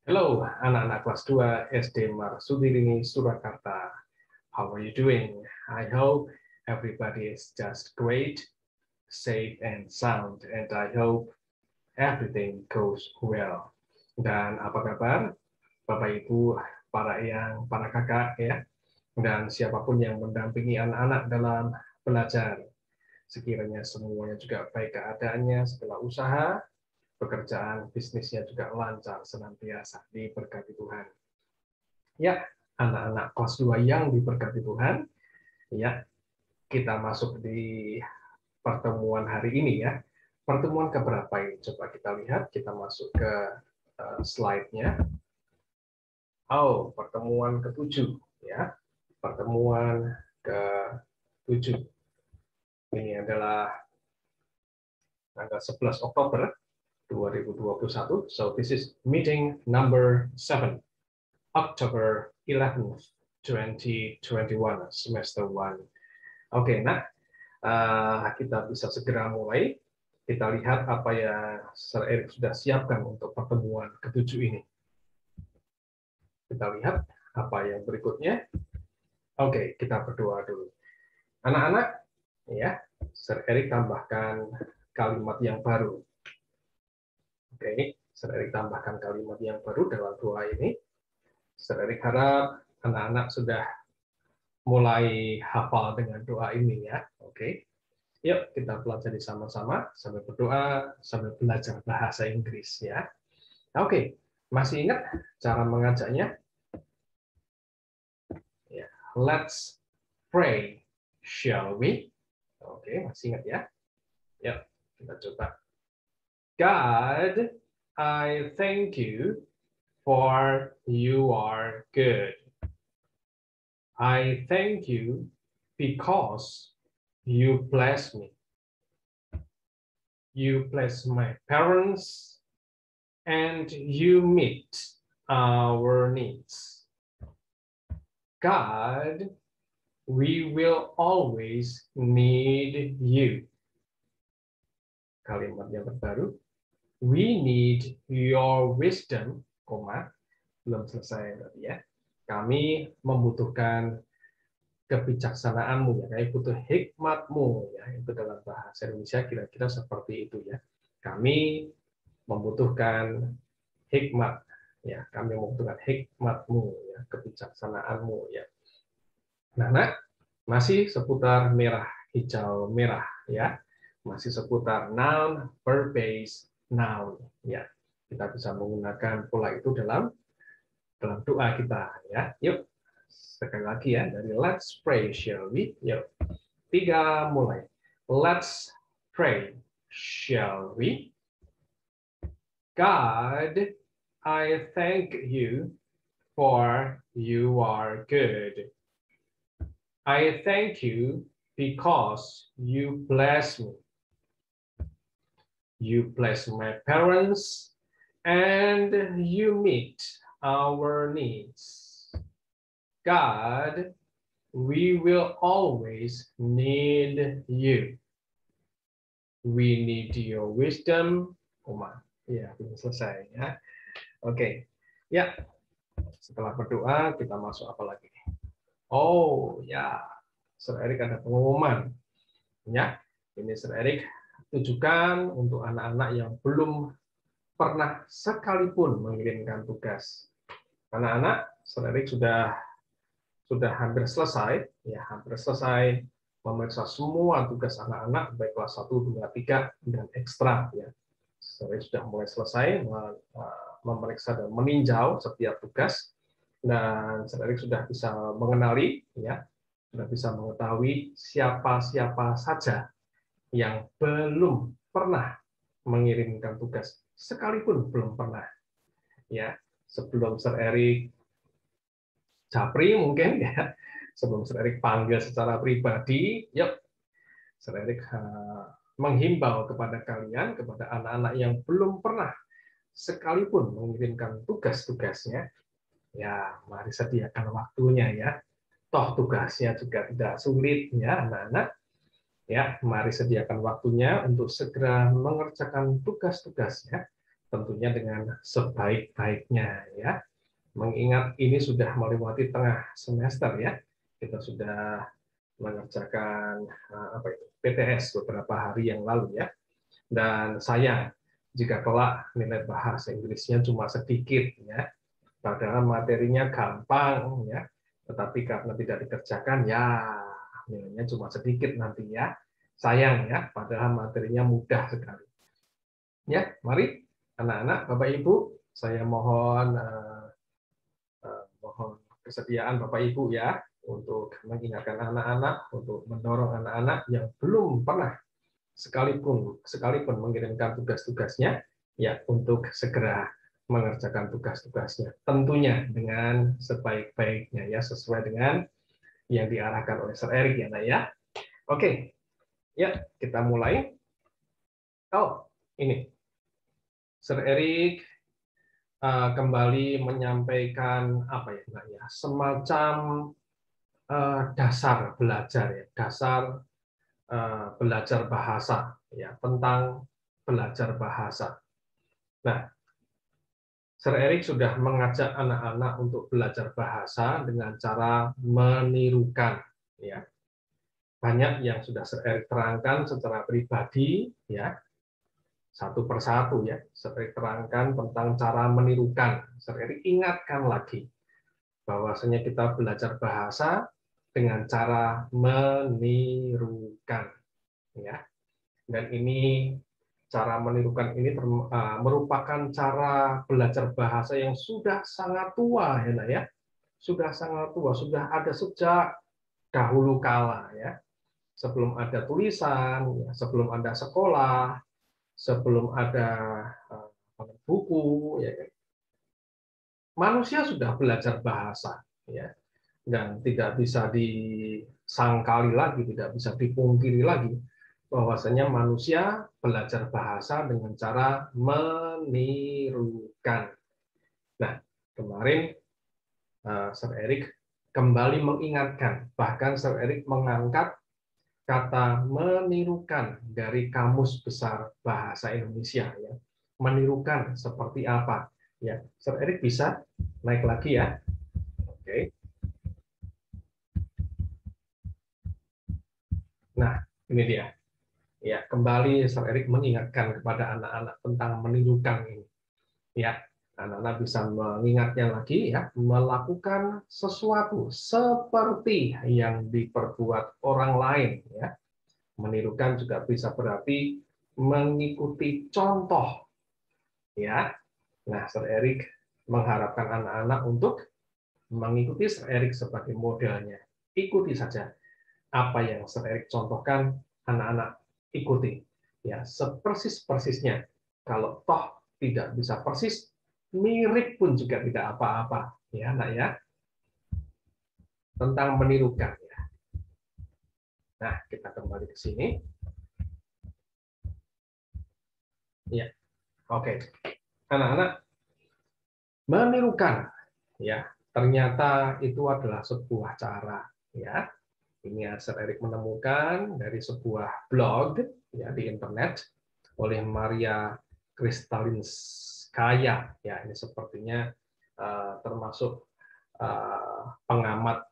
Hello, anak-anak kelas 2 SD Marsudirini, Surakarta. How are you doing? I hope everybody is just great, safe, and sound, and I hope everything goes well. Dan apa kabar, Bapak Ibu, para eyang, para kakak, ya, dan siapapun yang mendampingi anak-anak dalam belajar. Sekiranya semuanya juga baik keadaannya setelah usaha, pekerjaan, bisnisnya juga lancar senantiasa, diberkati Tuhan. Ya, anak-anak kelas 2 yang diberkati Tuhan, ya, kita masuk di pertemuan hari ini ya. Pertemuan keberapa ini? Coba kita lihat, kita masuk ke slide-nya. Oh, pertemuan ke-7 ya. Pertemuan ke-7. Ini adalah tanggal 11 Oktober 2021. So this is meeting number 7. October 11th, 2021, semester 1. Oke, nah kita bisa segera mulai. Kita lihat apa yang Sir Eric sudah siapkan untuk pertemuan ke-7 ini. Kita lihat apa yang berikutnya. Oke, kita berdoa dulu. Anak-anak, ya, Sir Eric tambahkan kalimat yang baru. Oke, Sir Eric tambahkan kalimat yang baru dalam doa ini. Sir Eric harap anak-anak sudah mulai hafal dengan doa ini ya. Oke. Yuk kita pelajari sama-sama sambil berdoa, sambil belajar bahasa Inggris ya. Oke. Masih ingat cara mengajaknya? Ya. Let's pray, shall we? Oke, masih ingat ya? Yuk, kita coba. God, I thank you for you are good. I thank you because you bless me. You bless my parents, and you meet our needs. God, we will always need you. Kalimat yang terbaru. We need your wisdom, belum selesai berarti ya. Kami membutuhkan kebijaksanaanmu ya, kami butuh hikmatmu ya, itu dalam bahasa Indonesia kira-kira seperti itu ya. Kami membutuhkan hikmat ya, kami membutuhkan hikmatmu ya, kebijaksanaanmu ya. Nah, masih seputar merah, hijau, merah ya. Masih seputar noun, verb base, noun ya. Kita bisa menggunakan pola itu dalam doa kita ya. Yuk. Sekali lagi ya, dari let's pray, shall we? Yuk, 3 mulai. Let's pray, shall we? God, I thank you for you are good. I thank you because you bless me. You bless my parents and you meet our needs. God, we will always need you. We need your wisdom. Ya, belum selesai ya. Oke. Ya. Setelah berdoa, kita masuk apa lagi? Oh, ya. Sir Eric ada pengumuman. Ya. Ini Sir Eric tujukan untuk anak-anak yang belum pernah sekalipun mengirimkan tugas. Anak-anak, Sir Eric sudah hampir selesai, ya hampir selesai memeriksa semua tugas anak-anak baik kelas 1, 2, 3 dan ekstra ya. Saya sudah mulai selesai memeriksa dan meninjau setiap tugas dan saya sudah bisa mengenali ya, sudah bisa mengetahui siapa-siapa saja yang belum pernah mengirimkan tugas sekalipun belum pernah ya. Sebelum Sir Eric Japri mungkin ya, sebelum Sir Eric panggil secara pribadi, yuk Sir Eric menghimbau kepada kalian, kepada anak-anak yang belum pernah sekalipun mengirimkan tugas-tugasnya, ya mari sediakan waktunya ya. Toh tugasnya juga tidak sulit ya anak-anak. Ya, mari sediakan waktunya untuk segera mengerjakan tugas-tugasnya tentunya dengan sebaik-baiknya ya. Mengingat ini sudah melewati tengah semester ya, kita sudah mengerjakan PTS beberapa hari yang lalu ya. Dan sayang jika kelak nilai bahasa Inggrisnya cuma sedikit ya, padahal materinya gampang ya, tetapi karena tidak dikerjakan ya nilainya cuma sedikit nanti ya. Sayang ya, padahal materinya mudah sekali. Ya, mari anak-anak, Bapak Ibu, saya mohon mohon kesediaan Bapak Ibu ya untuk mengingatkan anak-anak, untuk mendorong anak-anak yang belum pernah sekalipun mengirimkan tugas-tugasnya ya untuk segera mengerjakan tugas-tugasnya. Tentunya dengan sebaik-baiknya ya, sesuai dengan yang diarahkan oleh Sir Eric ya, Nak ya. Oke. Ya, kita mulai. Oh, ini. Sir Eric kembali menyampaikan apa ya, Nak ya? Semacam dasar belajar ya, dasar belajar bahasa ya, tentang belajar bahasa. Nah, Sir Eric sudah mengajak anak-anak untuk belajar bahasa dengan cara menirukan ya. Banyak yang sudah Sir Eric terangkan secara pribadi ya, satu persatu ya. Sir Eric terangkan tentang cara menirukan. Sir Eric ingatkan lagi bahwasanya kita belajar bahasa dengan cara menirukan ya. Dan ini cara menirukan ini merupakan cara belajar bahasa yang sudah sangat tua ya, Nak ya. Sudah sangat tua, sudah ada sejak dahulu kala ya. Sebelum ada tulisan, ya, sebelum ada sekolah, sebelum ada buku ya. Manusia sudah belajar bahasa ya. Dan tidak bisa disangkali lagi, tidak bisa dipungkiri lagi bahwasanya manusia belajar bahasa dengan cara menirukan. Nah, kemarin Sir Eric kembali mengingatkan, bahkan Sir Eric mengangkat kata menirukan dari Kamus Besar Bahasa Indonesia. Ya. Menirukan seperti apa? Ya, Sir Eric bisa naik lagi ya. Oke. Nah, ini dia. Ya, kembali Sir Eric mengingatkan kepada anak-anak tentang menirukan ini. Ya, anak-anak bisa mengingatnya lagi ya, melakukan sesuatu seperti yang diperbuat orang lain ya. Menirukan juga bisa berarti mengikuti contoh ya. Nah, Sir Eric mengharapkan anak-anak untuk mengikuti Sir Eric sebagai modelnya. Ikuti saja apa yang Sir Eric contohkan, anak-anak ikuti ya, sepersis-persisnya. Kalau toh tidak bisa persis, mirip pun juga tidak apa-apa ya, Nak ya. Tentang menirukan ya. Nah, kita kembali ke sini. Ya. Oke. Anak-anak, menirukan ya, ternyata itu adalah sebuah cara ya. Ini Sir Eric menemukan dari sebuah blog ya di internet oleh Maria Kristalinskaya ya. Ini sepertinya termasuk pengamat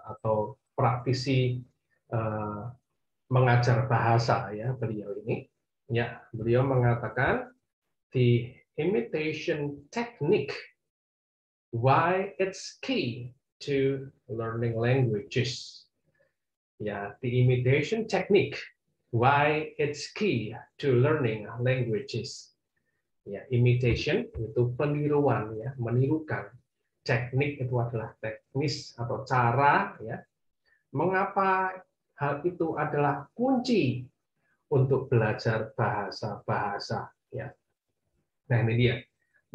atau praktisi mengajar bahasa ya beliau ini. Ya, beliau mengatakan the imitation technique, why it's key to learning languages. Ya, the imitation technique, why it's key to learning languages. Ya, imitation itu peniruan ya, menirukan. Teknik itu adalah teknis atau cara ya. Mengapa hal itu adalah kunci untuk belajar bahasa-bahasa ya. Nah, ini dia.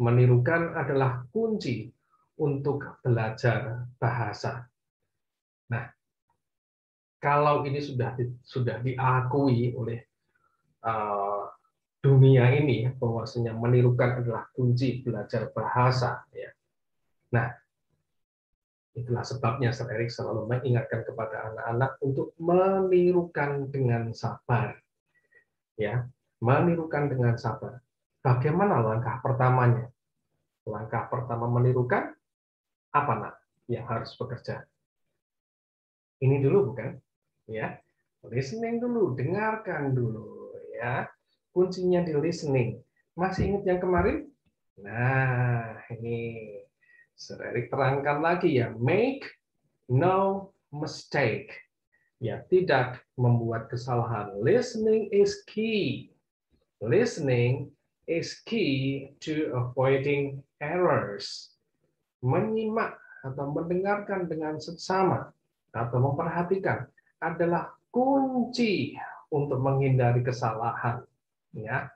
Menirukan adalah kunci untuk belajar bahasa. Nah, kalau ini sudah diakui oleh dunia ini bahwasanya menirukan adalah kunci belajar bahasa ya. Nah, itulah sebabnya Sir Eric selalu mengingatkan kepada anak-anak untuk menirukan dengan sabar. Ya, menirukan dengan sabar. bagaimana langkah pertamanya? Langkah pertama menirukan apa nak yang harus bekerja? Ini dulu bukan? Ya, listening dulu, dengarkan dulu ya. Kuncinya di listening. Masih ingat yang kemarin? Nah, ini Sir Erik terangkan lagi ya, make no mistake. Ya, tidak membuat kesalahan. Listening is key. Listening is key to avoiding errors. Menyimak atau mendengarkan dengan seksama atau memperhatikan adalah kunci untuk menghindari kesalahan. Ya,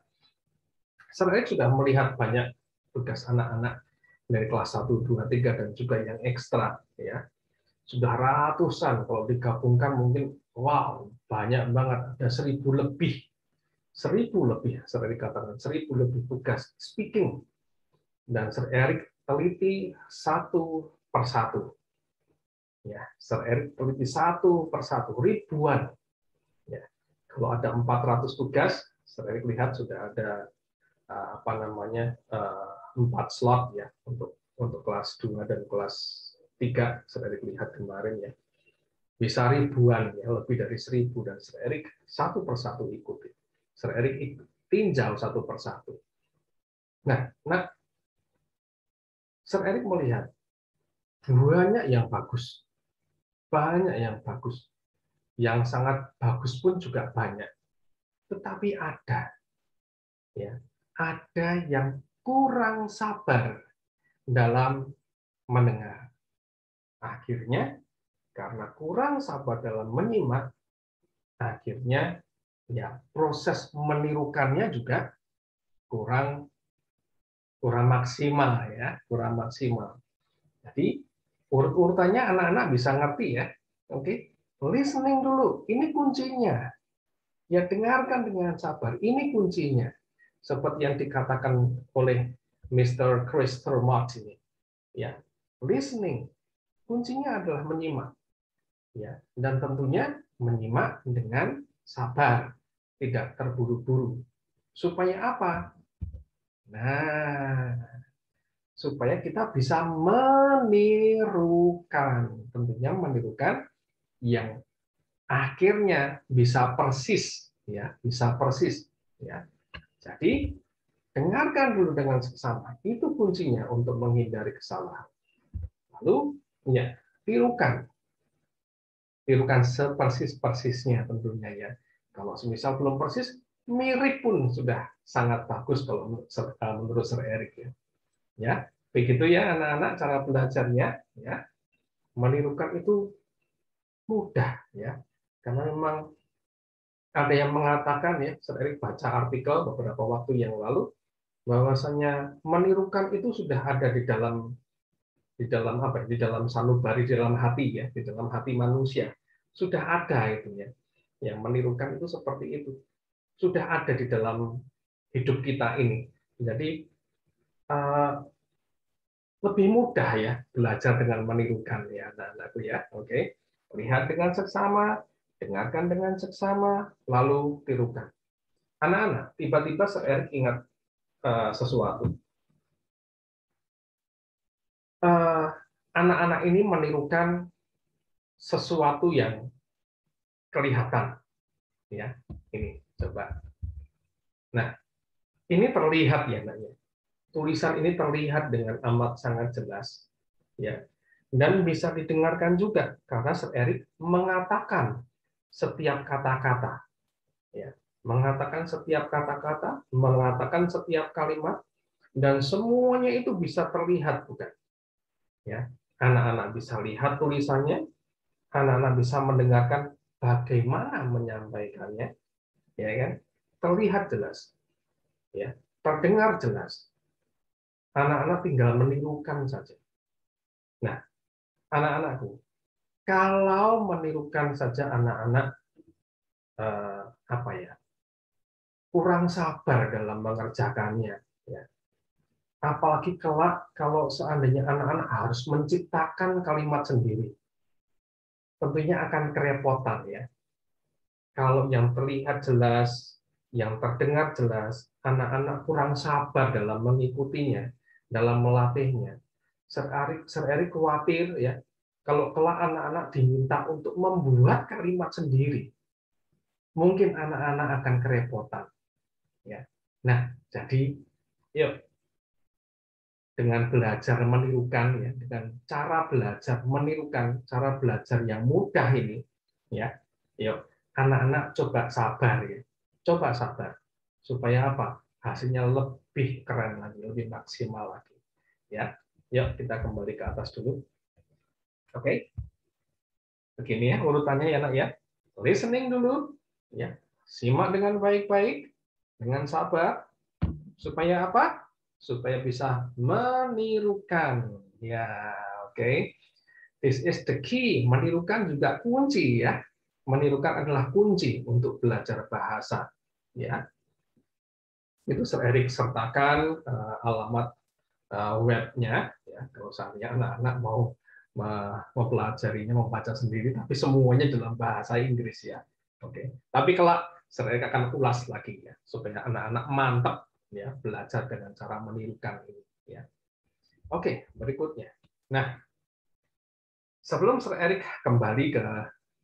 saya sudah melihat banyak tugas anak-anak dari kelas 1, 2, 3 dan juga yang ekstra. Ya, sudah ratusan kalau digabungkan mungkin wow banyak banget, ada 1000 lebih. 1000 lebih, saya dikatakan 1000 lebih tugas speaking. Dan Sir Erik teliti satu persatu. Ya, Sir Erik teliti satu persatu, ribuan. Ya, kalau ada 400 tugas, Sir Erik lihat sudah ada 4 slot ya untuk kelas 2 dan kelas 3. Sir Erik lihat kemarin ya. Bisa ribuan ya, lebih dari 1000 dan Sir Erik satu persatu ikuti. Sir Erik tinjau satu persatu. Nah, Sir Erik melihat banyak yang bagus, yang sangat bagus pun juga banyak. Tetapi ada yang kurang sabar dalam mendengar. Akhirnya, karena kurang sabar dalam menyimak, akhirnya ya proses menirukannya juga kurang maksimal ya, kurang maksimal. Jadi urut-urutannya anak-anak bisa ngerti ya. Oke, listening dulu, ini kuncinya. Ya dengarkan dengan sabar, ini kuncinya. Seperti yang dikatakan oleh Mr. Christopher Marx ini. Ya, listening, kuncinya adalah menyimak. Ya, dan tentunya menyimak dengan sabar, tidak terburu-buru. Supaya apa? Nah, supaya kita bisa menirukan, tentunya menirukan yang akhirnya bisa persis, ya, bisa persis, ya. Jadi dengarkan dulu dengan seksama, itu kuncinya untuk menghindari kesalahan. Lalu, ya, tirukan sepersis-persisnya tentunya ya. Kalau semisal belum persis, mirip pun sudah sangat bagus kalau menurut Sir Erik ya. Ya, begitu ya anak-anak cara belajarnya ya. Menirukan itu mudah ya. Karena memang ada yang mengatakan ya, Sir Erik baca artikel beberapa waktu yang lalu bahwasanya menirukan itu sudah ada di dalam apa? Di dalam sanubari, di dalam hati ya, di dalam hati manusia. Sudah ada itu ya. Yang menirukan itu seperti itu. Sudah ada di dalam hidup kita ini. Jadi lebih mudah ya belajar dengan menirukan ya anak-anakku ya. Oke. Lihat dengan seksama, dengarkan dengan seksama, lalu tirukan. Anak-anak, tiba-tiba saya ingat sesuatu. Anak-anak ini menirukan sesuatu yang kelihatan. Ya, ini coba. Nah, ini terlihat ya, Nak. Tulisan ini terlihat dengan amat sangat jelas, ya, dan bisa didengarkan juga karena Sir Erik mengatakan setiap kata-kata, ya, mengatakan setiap kata-kata, mengatakan setiap kalimat, dan semuanya itu bisa terlihat, bukan? Ya, anak-anak bisa lihat tulisannya, anak-anak bisa mendengarkan bagaimana menyampaikannya, ya kan? Terlihat jelas, ya, terdengar jelas. Anak-anak tinggal menirukan saja. Nah, anak-anakku, kalau menirukan saja anak-anak apa ya, kurang sabar dalam mengerjakannya, ya. Apalagi kelak kalau seandainya anak-anak harus menciptakan kalimat sendiri, tentunya akan kerepotan ya. Kalau yang terlihat jelas, yang terdengar jelas, anak-anak kurang sabar dalam mengikutinya, dalam melatihnya. Sir Erik khawatir ya, kalau kelak anak-anak diminta untuk membuat kalimat sendiri, mungkin anak-anak akan kerepotan. Ya. Nah, jadi yuk dengan belajar menirukan ya, dengan cara belajar menirukan, cara belajar yang mudah ini, ya, yuk anak-anak coba sabar ya, coba sabar supaya apa? Hasilnya lebih keren lagi, lebih maksimal lagi, ya. Yuk kita kembali ke atas dulu, oke? Begini ya urutannya ya nak ya, listening dulu, ya, simak dengan baik-baik, dengan sabar, supaya apa? Supaya bisa menirukan. Ya, oke. This is the key. Menirukan juga kunci ya. Menirukan adalah kunci untuk belajar bahasa. Ya, itu Sir Erik sertakan alamat webnya. Ya, kalau seandainya anak-anak mau mempelajarinya, membaca sendiri, tapi semuanya dalam bahasa Inggris ya. Oke. Tapi kalau Sir Erik akan ulas lagi ya, supaya anak-anak mantap ya belajar dengan cara menirukan ini ya. Oke, berikutnya. Nah, sebelum Sir Erik kembali ke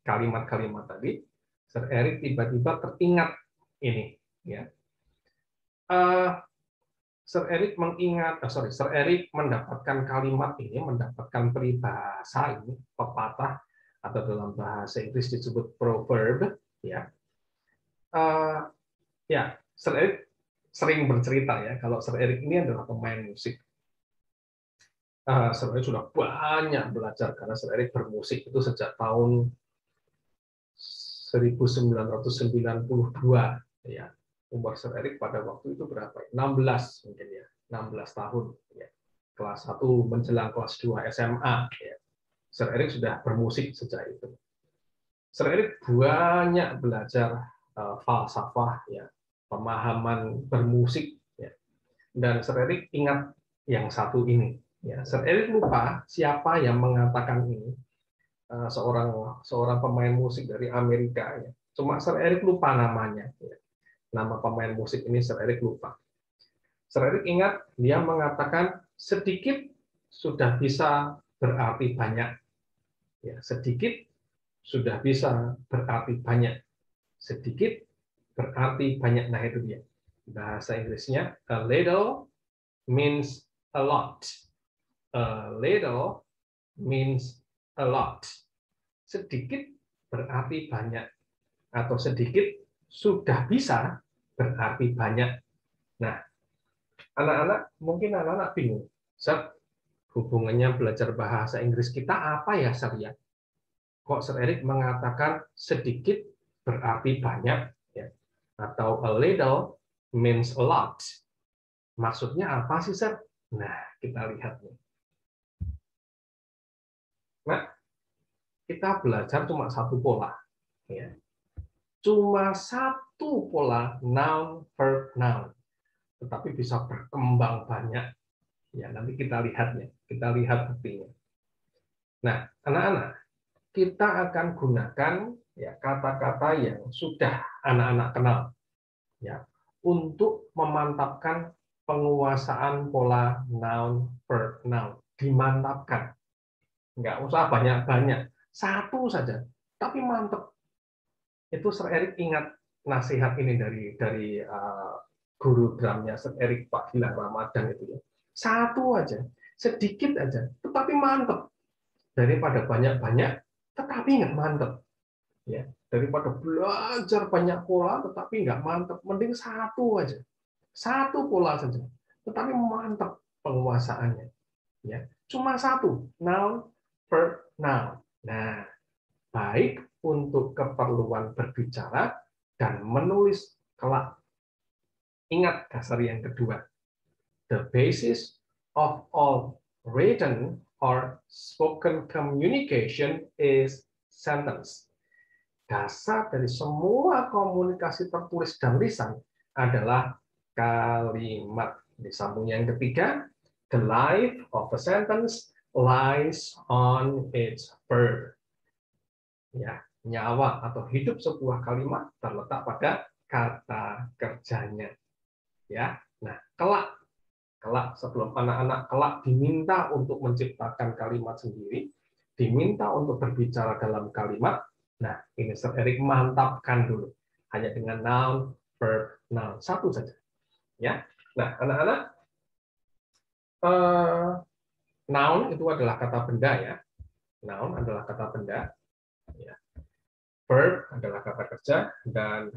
kalimat-kalimat tadi, Sir Erik tiba-tiba teringat ini ya. Sir Erik Sir Erik mendapatkan kalimat ini, mendapatkan peribahasa ini, pepatah atau dalam bahasa Inggris disebut proverb ya. Ya, Sir Erik sering bercerita ya, kalau Sir Erik ini adalah pemain musik. Sir Erik sudah banyak belajar karena Sir Erik bermusik itu sejak tahun 1992 ya. Umur Sir Erik pada waktu itu berapa? 16 mungkin ya, 16 tahun ya. Kelas 1 menjelang kelas 2 SMA ya. Sir Erik sudah bermusik sejak itu. Sir Erik banyak belajar falsafah ya, pemahaman bermusik ya. Dan Sir Erik ingat yang satu ini ya. Sir Erik lupa siapa yang mengatakan ini. Seorang pemain musik dari Amerika ya. Cuma Sir Erik lupa namanya ya. Nama pemain musik ini Sir Erik lupa. Sir Erik ingat dia mengatakan sedikit sudah bisa berarti banyak. Ya, sedikit sudah bisa berarti banyak. Sedikit berarti banyak. Nah itu dia. Bahasa Inggrisnya a little means a lot. A little means a lot. Sedikit berarti banyak. Atau sedikit sudah bisa berarti banyak. Nah, mungkin anak-anak bingung. Sir, hubungannya belajar bahasa Inggris kita apa ya, Sir ya? Kok Sir Erik mengatakan sedikit berarti banyak ya? Atau a little means a lot. Maksudnya apa sih, Sir? Nah, kita lihat nih. Nah, kita belajar cuma satu pola ya. Cuma satu pola noun verb noun. Tetapi bisa berkembang banyak. Ya, nanti kita lihatnya. Kita lihat buktinya. Nah, anak-anak, kita akan gunakan ya kata-kata yang sudah anak-anak kenal ya untuk memantapkan penguasaan pola noun verb noun. Dimantapkan. Nggak usah banyak-banyak. Satu saja, tapi mantap. Itu Sir Erik ingat nasihat ini dari guru drumnya Sir Erik, Pak Gilang Ramadan itu ya. Satu aja, sedikit aja, tetapi mantap. Daripada banyak-banyak, tetapi nggak mantap. Ya, daripada belajar banyak pola, tetapi nggak mantap, mending satu aja, satu pola saja, tetapi mantap penguasaannya. Ya, cuma satu, noun verb noun. Nah, baik untuk keperluan berbicara dan menulis kelak. Ingat dasar yang kedua. The basis of all written or spoken communication is sentence. Dasar dari semua komunikasi tertulis dan lisan adalah kalimat. Disambung yang ketiga, the life of a sentence lies on its verb. Ya, nyawa atau hidup sebuah kalimat terletak pada kata kerjanya. Ya. Nah, kelak sebelum anak-anak kelak diminta untuk menciptakan kalimat sendiri, diminta untuk berbicara dalam kalimat. Nah, ini Sir Erik mantapkan dulu. Hanya dengan noun, verb, noun. Satu saja. Ya. Nah, anak-anak, noun itu adalah kata benda ya. Noun adalah kata benda. Ya. Verb adalah kata kerja dan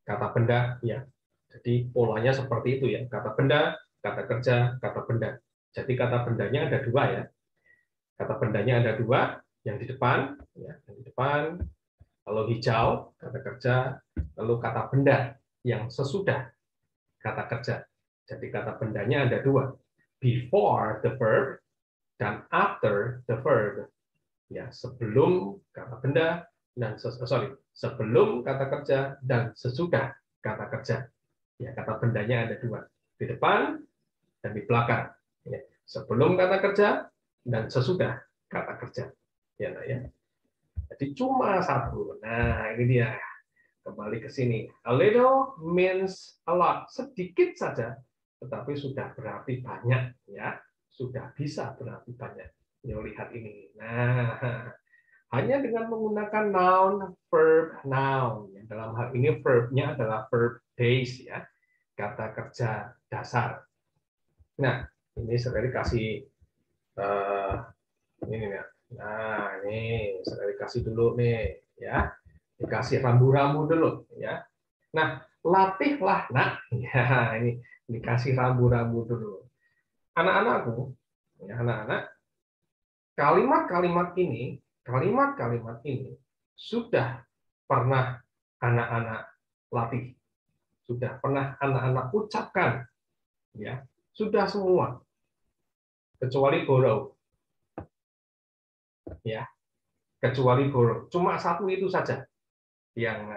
kata benda ya. Jadi polanya seperti itu ya. Kata benda, kata kerja, kata benda. Jadi kata bendanya ada dua ya. Kata bendanya ada dua, yang di depan, ya, yang di depan, lalu hijau, kata kerja, lalu kata benda yang sesudah kata kerja. Jadi kata bendanya ada dua, before the verb dan after the verb. Ya, sebelum kata benda dan sebelum kata kerja dan sesudah kata kerja. Ya, kata bendanya ada dua, di depan dan di belakang. Ya, sebelum kata kerja dan sesudah kata kerja. Ya, nah, ya. Jadi cuma satu. Nah, ini dia. Kembali ke sini. A little means a lot. Sedikit saja, tetapi sudah berarti banyak. Ya, sudah bisa berarti banyak. Yuk lihat ini. Nah, hanya dengan menggunakan noun, verb, noun. Dalam hal ini verb-nya adalah verb base ya, kata kerja dasar. Nah, ini saya kasih ini nih. Nah, ini saya kasih dulu nih ya. Dikasih rambu-rambu dulu ya. Nah, latihlah nak. Ya, ini dikasih rambu-rambu dulu. Anak-anakku, ya anak-anak, kalimat-kalimat ini sudah pernah anak-anak latih, sudah pernah anak-anak ucapkan, ya, sudah semua, kecuali borrow, ya, kecuali borrow, cuma satu itu saja yang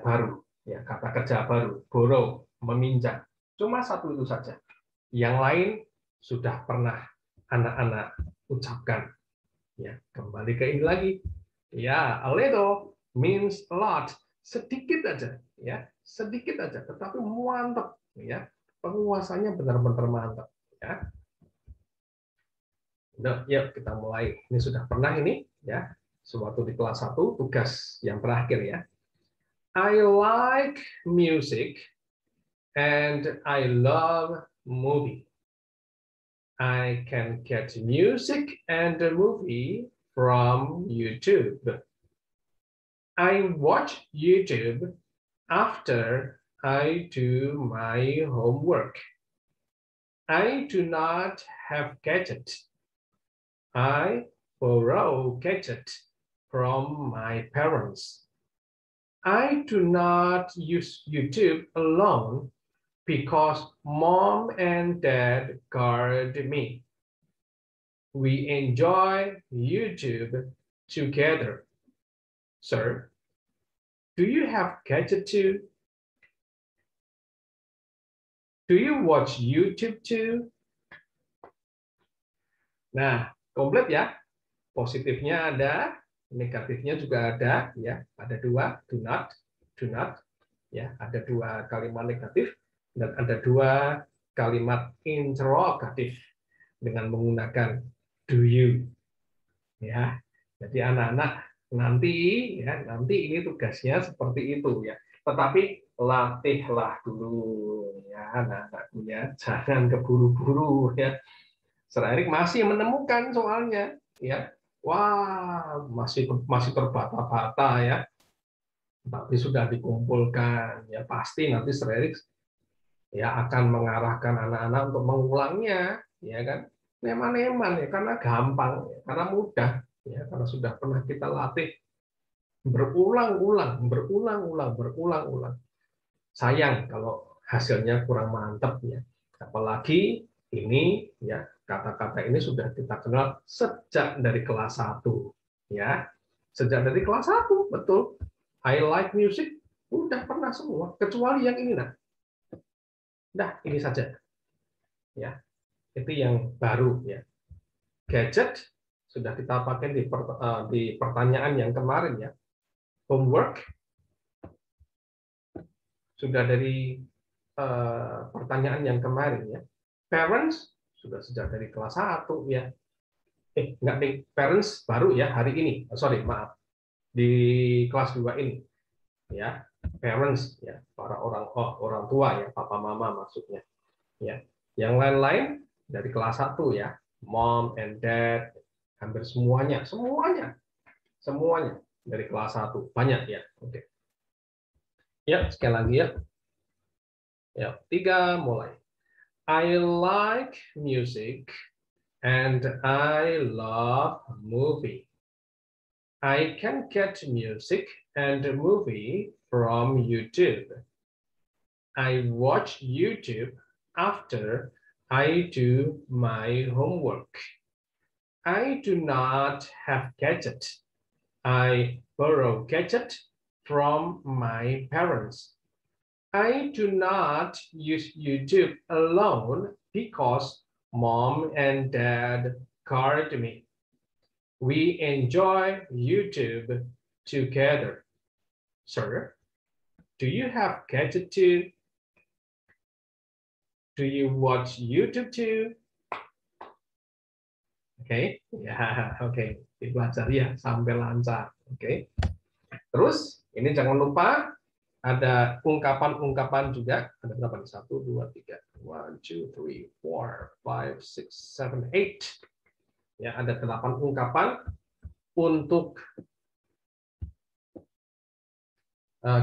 baru, ya, kata kerja baru, borrow, meminjam, cuma satu itu saja, yang lain sudah pernah anak-anak ucapkan, ya, kembali ke ini lagi. Ya, a little means a lot. Sedikit aja, ya, sedikit aja, tetapi mantap, ya. Penguasanya benar-benar mantap, ya. Nah, yuk kita mulai. Ini sudah pernah ini, ya. Suatu di kelas 1, tugas yang terakhir ya. I like music and I love movie. I can get music and a movie from YouTube. I watch YouTube after I do my homework. I do not have gadget. I borrow gadget from my parents. I do not use YouTube alone because mom and dad guard me. We enjoy YouTube together. Sir, do you have gadget too? Do you watch YouTube too? Nah, komplit ya. Positifnya ada, negatifnya juga ada, ya. Ada dua, do not, ya. Ada dua kalimat negatif dan ada dua kalimat interrogatif dengan menggunakan do you, ya. Jadi anak-anak nanti ini tugasnya seperti itu ya. Tetapi latihlah dulu ya anak-anakku ya, jangan keburu-buru ya. Sir Erik masih menemukan soalnya ya. Wah, masih terbata-bata ya. Tapi sudah dikumpulkan ya, pasti nanti Sir Erik ya akan mengarahkan anak-anak untuk mengulangnya ya kan. Neman-neman ya, karena gampang ya, karena mudah ya, karena sudah pernah kita latih berulang-ulang. Sayang kalau hasilnya kurang mantap ya. Apalagi ini ya, kata-kata ini sudah kita kenal sejak dari kelas 1 ya. Sejak dari kelas 1, betul. I like music udah pernah semua kecuali yang ini nah. Nah, ini saja. Ya. Itu yang baru ya. Gadget sudah kita pakai di pertanyaan yang kemarin ya. Homework sudah dari pertanyaan yang kemarin ya. Parents sudah sejak dari kelas 1 ya. Enggak nih, parents baru ya hari ini. Sorry, maaf. Di kelas 2 ini. Ya, parents ya, para orang tua ya, papa mama maksudnya. Ya. Yang lain-lain dari kelas 1 ya. Mom and dad, hampir semuanya dari kelas 1. Banyak ya. Oke. Ya, sekali lagi ya. Ya, 3 mulai. I like music and I love movie. I can get music and a movie from YouTube. I watch YouTube after I do my homework. I do not have gadget. I borrow gadget from my parents. I do not use YouTube alone because mom and dad guard me. We enjoy YouTube together. Sir, do you have gadget too? Do you watch YouTube too? Oke, ya, oke. Dipelajari ya sampai lancar. Oke. Terus ini jangan lupa ada ungkapan-ungkapan juga. Ada berapa nih? 1, 2, 3. 1, 2, 3, 4, 5, 6, 7, 8. Ya, ada 8 ungkapan untuk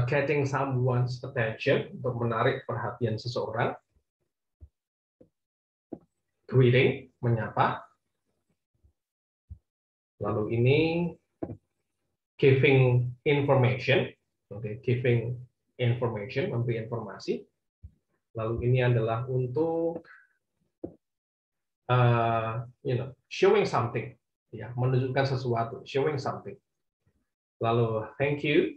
getting someone's attention, untuk menarik perhatian seseorang. Greeting, menyapa. Lalu ini giving information, oke, giving information, memberi informasi. Lalu ini adalah untuk showing something, ya, menunjukkan sesuatu, showing something. Lalu thank you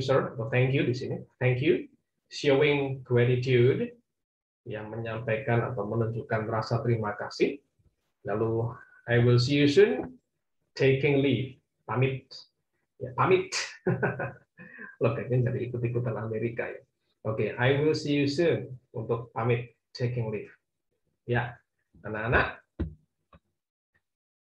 sir, atau thank you di sini, thank you, showing gratitude, yang menyampaikan atau menunjukkan rasa terima kasih. Lalu I will see you soon, taking leave, pamit, ya, pamit. Loh, kayaknya jadi ikut-ikutan Amerika ya. Oke, I will see you soon, untuk pamit, taking leave. Ya, anak-anak,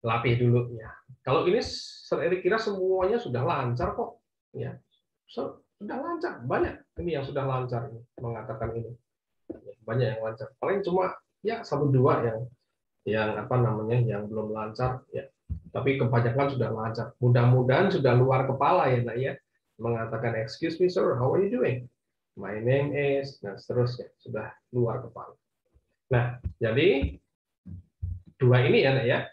latih dulu ya. Kalau ini saya kira semuanya sudah lancar kok, ya, sudah lancar, banyak ini yang sudah lancar mengatakan ini. Banyak yang lancar. Paling cuma ya 1-2 yang apa namanya yang belum lancar ya. Tapi kebanyakan sudah lancar. Mudah-mudahan sudah luar kepala ya, Nak ya. Mengatakan excuse me sir, how are you doing? My name is, nah seterusnya sudah luar kepala. Nah, jadi 2 ini ya, Nak ya,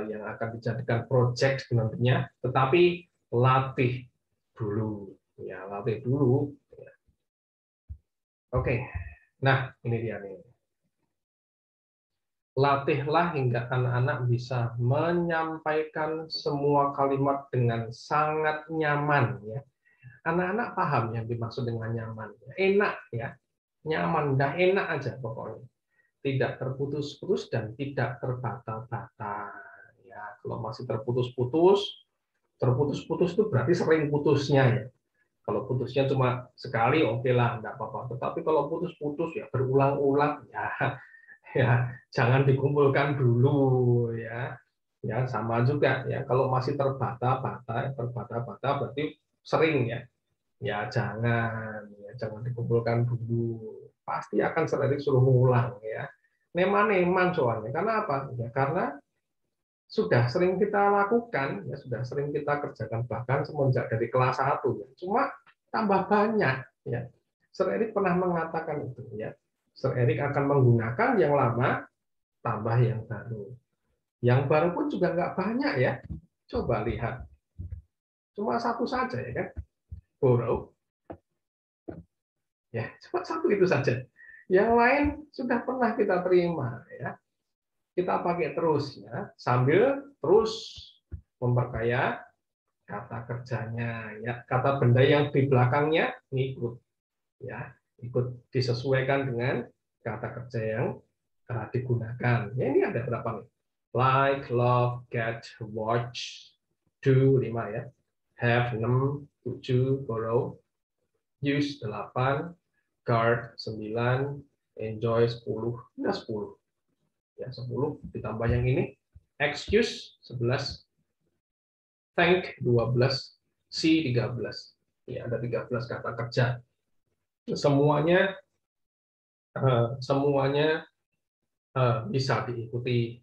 yang akan dijadikan project nantinya. Tetapi latih dulu, ya latih dulu. Oke. Nah, ini dia nih. Latihlah hingga anak-anak bisa menyampaikan semua kalimat dengan sangat nyaman. Ya. Anak-anak paham yang dimaksud dengan nyaman. Enak ya, nyaman, dah enak aja pokoknya. Tidak terputus-putus dan tidak terbata-bata. Ya, kalau masih terputus-putus itu berarti sering putusnya ya. Kalau putusnya cuma sekali, oke lah, enggak apa-apa. Tetapi kalau putus-putus ya berulang-ulang, ya jangan dikumpulkan dulu ya. Ya sama juga ya. Kalau masih terbata-bata berarti sering ya. Ya jangan dikumpulkan dulu. Pasti akan sering suruh ngulang ya. Neman-neman soalnya. Karena apa? Ya karena sudah sering kita lakukan, ya sudah sering kita kerjakan bahkan semenjak dari kelas 1 ya. Cuma tambah banyak ya. Sir Erik pernah mengatakan itu ya. Sir Erik akan menggunakan yang lama tambah yang baru. Yang baru pun juga nggak banyak ya. Coba lihat. Cuma 1 saja ya kan. Borrow. Ya, cuma 1 itu saja. Yang lain sudah pernah kita terima ya. Kita pakai terus ya, sambil terus memperkaya kata kerjanya ya, kata benda yang di belakangnya ngikut ya, ikut disesuaikan dengan kata kerja yang digunakan. Ya, ini ada berapa nih? Like, love, get, watch, do 5 ya, have 6, 7, borrow, use 8, guard 9, enjoy 10, ya 10. Ya 10 ditambah yang ini, excuse 11, thank 12, see 13. Ya, ada 13 kata kerja. Semuanya bisa diikuti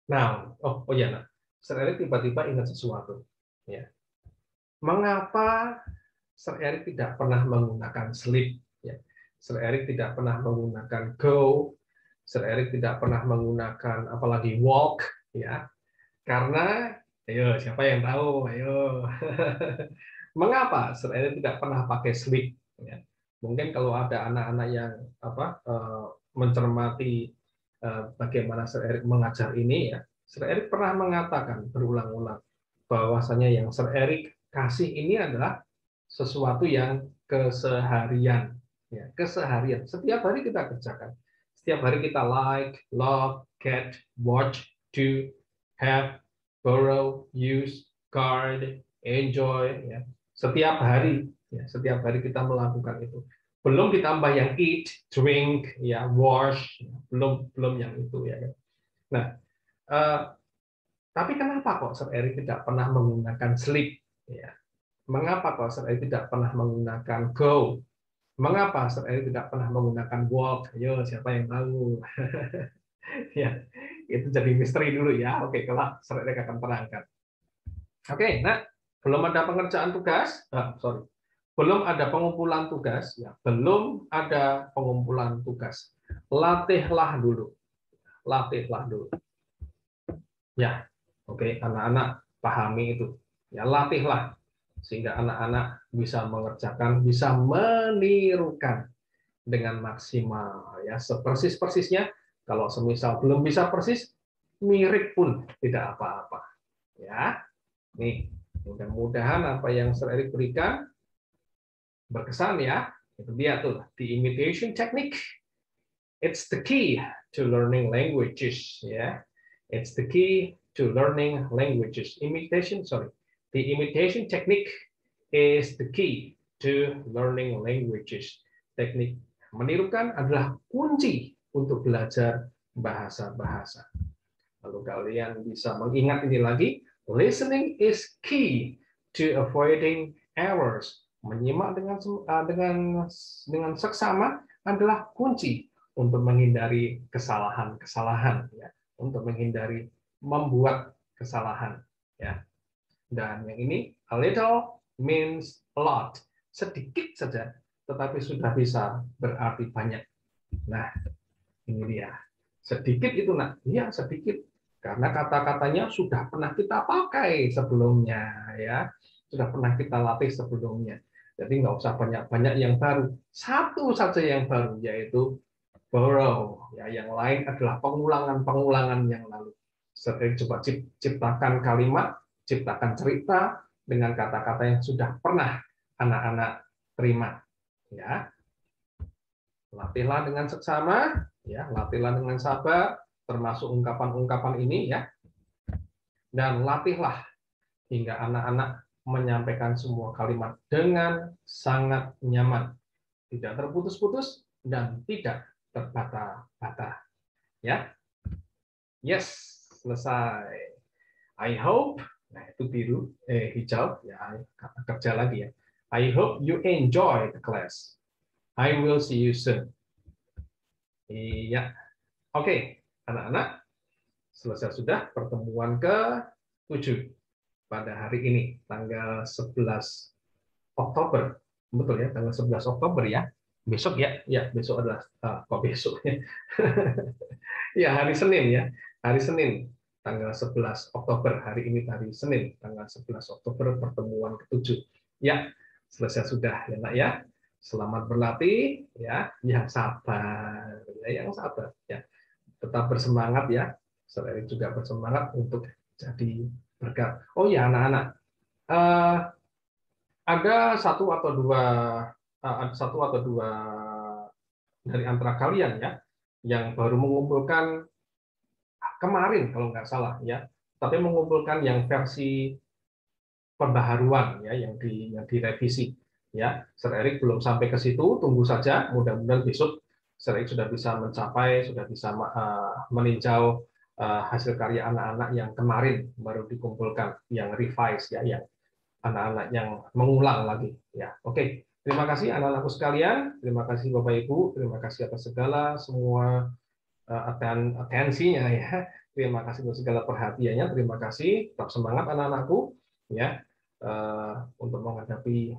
noun. Oh ya, nah. Sir Eric tiba-tiba ingat sesuatu. Ya. Mengapa Sir Eric tidak pernah menggunakan sleep? Ya. Sir Eric tidak pernah menggunakan go. Sir Eric tidak pernah menggunakan apalagi walk. Ya. Karena, ayo siapa yang tahu? Ayo. Mengapa Sir Eric tidak pernah pakai sleep? Ya. Mungkin kalau ada anak-anak yang mencermati bagaimana Sir Eric mengajar ini, ya, Sir Eric pernah mengatakan berulang-ulang bahwasanya yang Sir Eric kasih ini adalah sesuatu yang keseharian, ya, keseharian. Setiap hari kita kerjakan. Setiap hari kita like, love, get, watch, do, have, borrow, use, guard, enjoy, ya. Setiap hari, ya, setiap hari kita melakukan itu. Belum ditambah yang eat, drink, ya, wash, belum yang itu, ya. Nah, tapi kenapa kok Sir Eric tidak pernah menggunakan sleep? Ya. Mengapa kok Sir Eric tidak pernah menggunakan go? Mengapa Sir Eric tidak pernah menggunakan walk? Ayo, siapa yang tahu? Ya, itu jadi misteri dulu ya. Oke, kelak Sir Eric akan terangkan. Oke, nah, belum ada pengerjaan tugas. Sorry. Belum ada pengumpulan tugas, ya. Belum ada pengumpulan tugas. Latihlah dulu. Latihlah dulu. Ya, oke, anak-anak pahami itu. Ya, latihlah sehingga anak-anak bisa mengerjakan, bisa menirukan dengan maksimal. Ya, sepersis-persisnya. Kalau semisal belum bisa persis, mirip pun tidak apa-apa. Ya, nih, mudah-mudahan apa yang Sir Eric berikan berkesan ya. Itu dia tuh, the imitation technique. It's the key to learning languages, ya. It's the key to learning languages. The imitation technique is the key to learning languages. Teknik menirukan adalah kunci untuk belajar bahasa-bahasa. Lalu kalian bisa mengingat ini lagi, listening is key to avoiding errors. Menyimak dengan seksama adalah kunci untuk menghindari kesalahan-kesalahan, ya, untuk menghindari membuat kesalahan, ya. Dan yang ini, a little means a lot, sedikit saja, tetapi sudah bisa berarti banyak. Nah, ini dia, sedikit itu, nak, iya sedikit, karena kata-katanya sudah pernah kita pakai sebelumnya, ya, sudah pernah kita latih sebelumnya. Jadi nggak usah banyak-banyak yang baru, satu saja yang baru, yaitu borrow. Ya, yang lain adalah pengulangan-pengulangan yang lalu. Seperti coba ciptakan kalimat, ciptakan cerita dengan kata-kata yang sudah pernah anak-anak terima. Ya, latihlah dengan seksama, ya, latihlah dengan sabar, termasuk ungkapan-ungkapan ini, ya, dan latihlah hingga anak-anak menyampaikan semua kalimat dengan sangat nyaman, tidak terputus-putus dan tidak terbata-bata. Ya, yes, selesai. I hope, nah itu biru, hijau, ya kerja lagi ya. I hope you enjoy the class. I will see you soon. Iya, oke, anak-anak, selesai sudah pertemuan ke-7 pada hari ini, tanggal 11 Oktober. Betul ya, tanggal 11 Oktober ya. Besok ya, besok adalah kok besok ya. Ya, hari Senin ya. Hari Senin tanggal 11 Oktober. Hari ini hari Senin tanggal 11 Oktober pertemuan ke-7. Ya, selesai sudah ya, Nak ya. Selamat berlatih ya, yang sabar ya, yang sabar ya. Tetap bersemangat ya. Saya juga bersemangat untuk jadi berkat. Oh ya, anak-anak. Ada satu atau dua dari antara kalian ya yang baru mengumpulkan kemarin kalau nggak salah ya, tapi mengumpulkan yang versi pembaharuan ya, yang direvisi. Ya, Sir Erik belum sampai ke situ, tunggu saja. Mudah-mudahan besok Sir Erik sudah bisa mencapai, sudah bisa meninjau hasil karya anak-anak yang kemarin baru dikumpulkan, yang revise ya, yang anak-anak yang mengulang lagi. Ya, oke. Terima kasih anak-anakku sekalian. Terima kasih Bapak Ibu. Terima kasih atas segala semua atensinya ya. Terima kasih untuk segala perhatiannya. Terima kasih. Tetap semangat anak-anakku ya untuk menghadapi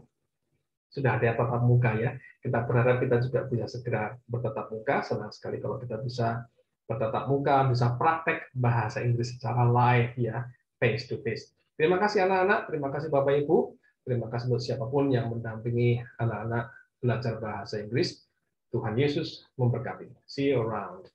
sudah ada tatap muka ya. Kita berharap kita juga bisa segera bertatap muka. Senang sekali kalau kita bisa bertatap muka, bisa praktek bahasa Inggris secara live ya, face to face. Terima kasih anak-anak, terima kasih Bapak Ibu, terima kasih untuk siapapun yang mendampingi anak-anak belajar bahasa Inggris. Tuhan Yesus memberkati. See you around.